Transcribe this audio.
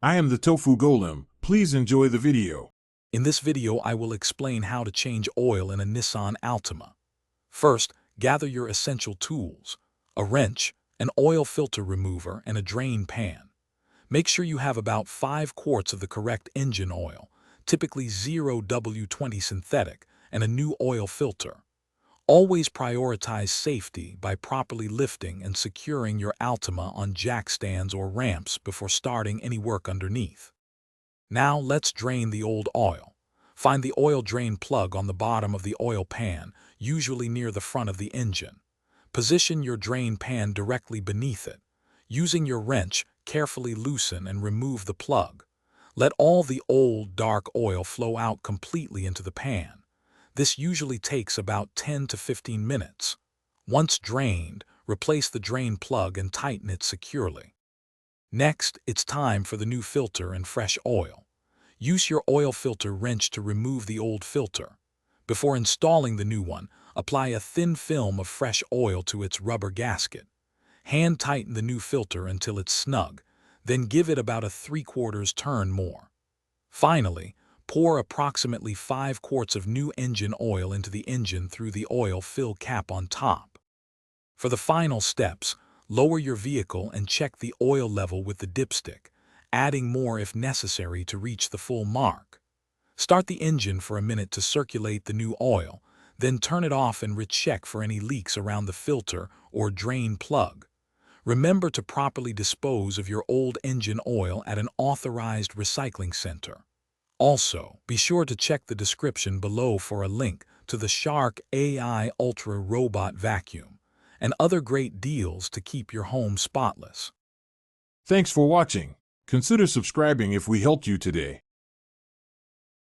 I am the Tofu Golem. Please enjoy the video. In this video, I will explain how to change oil in a Nissan Altima. First, gather your essential tools: a wrench, an oil filter remover, and a drain pan. Make sure you have about 5 quarts of the correct engine oil, typically 0W20 synthetic, and a new oil filter. Always prioritize safety by properly lifting and securing your Altima on jack stands or ramps before starting any work underneath. Now let's drain the old oil. Find the oil drain plug on the bottom of the oil pan, usually near the front of the engine. Position your drain pan directly beneath it. Using your wrench, carefully loosen and remove the plug. Let all the old, dark oil flow out completely into the pan. This usually takes about 10 to 15 minutes. Once drained, replace the drain plug and tighten it securely. Next, it's time for the new filter and fresh oil. Use your oil filter wrench to remove the old filter. Before installing the new one, apply a thin film of fresh oil to its rubber gasket. Hand tighten the new filter until it's snug, then give it about a 3/4 turn more. Finally, pour approximately 5 quarts of new engine oil into the engine through the oil fill cap on top. For the final steps, lower your vehicle and check the oil level with the dipstick, adding more if necessary to reach the full mark. Start the engine for a minute to circulate the new oil, then turn it off and recheck for any leaks around the filter or drain plug. Remember to properly dispose of your old engine oil at an authorized recycling center. Also, be sure to check the description below for a link to the Shark AI Ultra Robot Vacuum and other great deals to keep your home spotless. Thanks for watching. Consider subscribing if we helped you today.